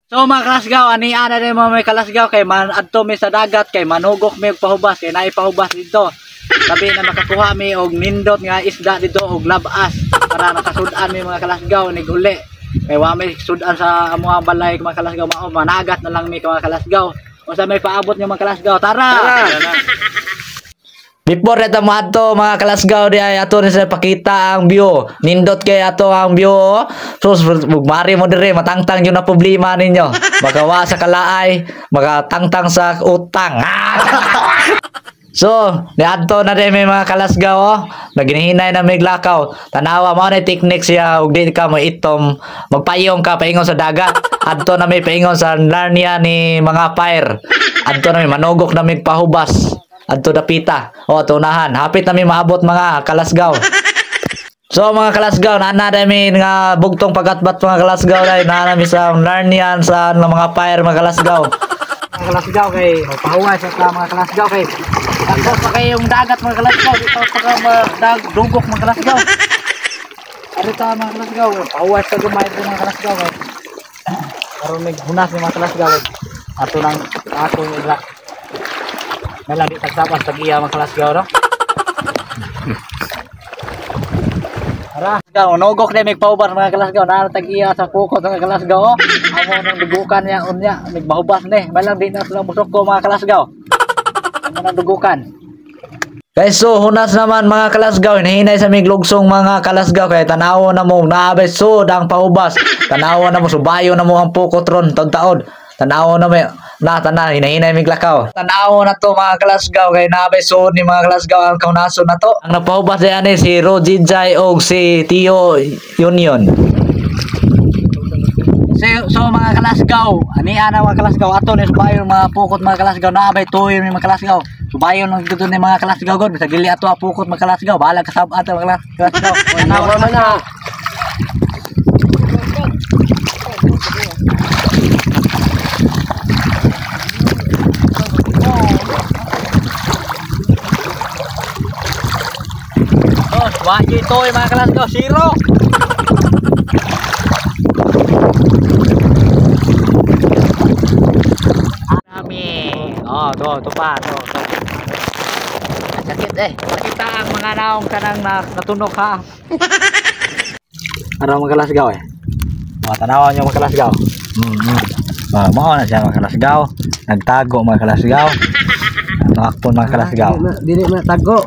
So mga kalasgaw, ani ana din mga may kalasgaw kay man adto mi sa dagat kay manugok mi og pahubas kay naay pahubas dito. Sabi na makakuha mi og nindot nga isda dito og labas para nakasudan mi mga kalasgaw ni guli. Kay wa may sudan sa amuang balay mga kalasgaw mao managat na lang mi mga kalasgaw. Unsa may paabot niyo mga kalasgaw? Tara. Before ito mo ato mga kalasgaw di ay ato ni sa pakita ang view. Nindot kay ato ang view. Sus mari mo dire matangtang yun na problema ninyo. Magawa sa kalaay, magatangtang sa utang. So, ni ato na din may mga kalasgaw oh. Naghinay na may lakaw. Tanawa mo na technique siya ug di ka mo itom. Magpayong ka paingon sa dagat. Adto na may paingon sa Narnia ni mga fire. Adto na may manugok na may pahubas. Adto dapita. O tunahan. Hapit na may maabot mga kalasgaw. So mga kalasgaw, nana dami nga bugtong pagatbat mga kalasgaw dai nana mi sa Narnia sa mga fire mga kalasgaw. Mga kalasgaw kay pahuwas sa mga kalasgaw kay tapos pa kay yung dagat mga kalasgaw dito pa dugok mga kalasgaw. Ari ta mga kalasgaw, pahuwas sa gamay mga kalasgaw kay karon may hunas ni mga kalasgaw. Ato nang ako nila. Nalang di tagsapas tagiya mga kalasgaw no. Ara, gaw nogok na may paubar mga kalasgaw na tagiya sa pukot mga kalasgaw. Amo nang dugukan niya unya nagbahubas ni. Malang di na sila musok ko mga kalasgaw. Amo nang dugukan. Guys, so hunas naman mga kalasgaw, hinahinay sa miglugsong mga kalasgaw kay tanaw na mo naabay sud ang pahubas. Tanaw na mo subayo na mo ang pukot ron taon-taon. Tanaw na may tanan hinahinay miglakaw. Tanaw na to mga kalasgaw kay naabay sud ni mga kalasgaw ang kaunason na to. Ang napahubas diyan ni si Rojijay og si Tio Union. So mga kalasgaw, ani ana mga kalasgaw ato ni subayon mga pukot mga kalasgaw naabay tuyo ni mga kalasgaw. Subayon lang gito ni mga kalasgaw god sa gili ato pukot mga kalasgaw bahala ka sab ato mga kalasgaw. Tanaw man na. Wajib ito mga kalasgaw, zero. Dami. Oh, to pa, to. Sakit Sakit ang mga naong kanang natunok ha. Ano mga kalasgaw tanawan nyo mga kalasgaw. Mao na siya mga kalasgaw. Nagtago mga kalasgaw. Nakakpon mga kalasgaw. Dili na tago.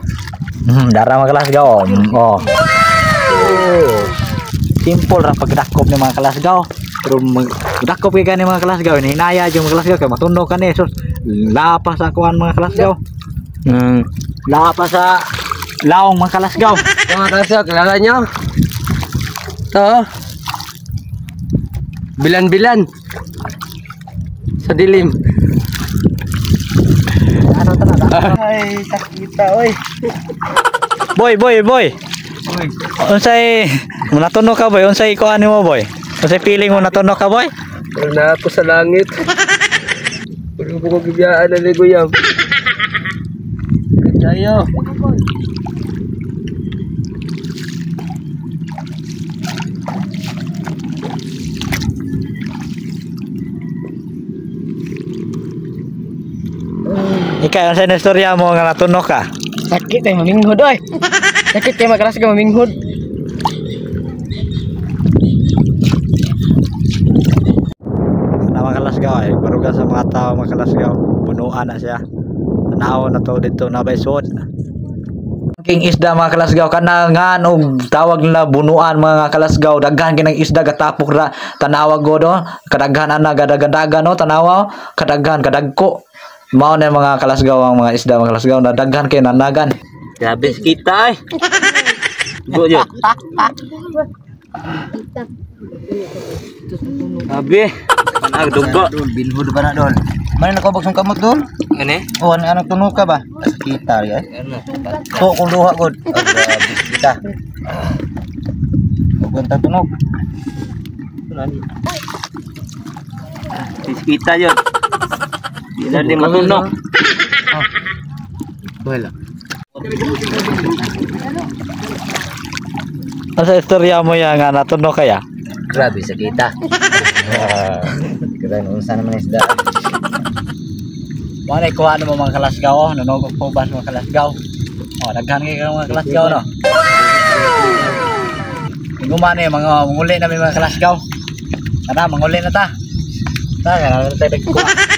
Dara mga kalasgaw. Simple ra pagdakop ni mga kalasgaw. Pero magdakop kay kani mga kalasgaw hinaya yung mga kalasgaw kay matunog kani sus lapas sa kuan mga kalasgaw. Lapas sa laong mga kalasgaw. Mga kalasgaw kilala nyo? To. Bilan-bilan sa dilim. Ay, takita oy. Boy. Unsay natunog ka boy? Unsay kuan mo boy? Unsay feeling mo natunog ka boy? Wala ako sa langit. Puro ko gibiyaan na liguyam. Dayo. Ikaw, ano sa istorya mo nga natunog ka? Sakit maminghod oy. Sakit kay magkalasgaw maminghod. Mga kalasgaw baruga sa mga tao mga kalasgaw. Punuan na siya. Tanaw na to dito na baysod. King isda mga kalasgaw kanangan og tawag nila bunuan mga kalasgaw. Daghan kinang isda gatapok ra tanawag go do. Kadaghan ana gadagadagan no tanawa kadaghan kadagko. Mao na mga kalasgaw ang mga isda mga kalasgaw na daghan kay nanagan. Grabe kita Go yo. Grabe. Panag dugo. Binhud ba na dol? Man na kobog sung kamot dol? Ano? Oh, ano tunog ka ba? Kita ya. So kung duha god. Grabe kita. Kunta tunog. Kita yun. Hindi matunog. Wala. Asa istorya mo yan nga natunog kaya? Grabe sa kita. Kaya unsa naman isda. Mga na kuha mo mga kalasgaw, oh. Nanugok po ba mga kalasgaw? Oh, daghan kayo mga kalasgaw, no? Gumana yung mga manguli na may mga kalasgaw. Tara, manguli na ta. Tara, tayo nagkuha.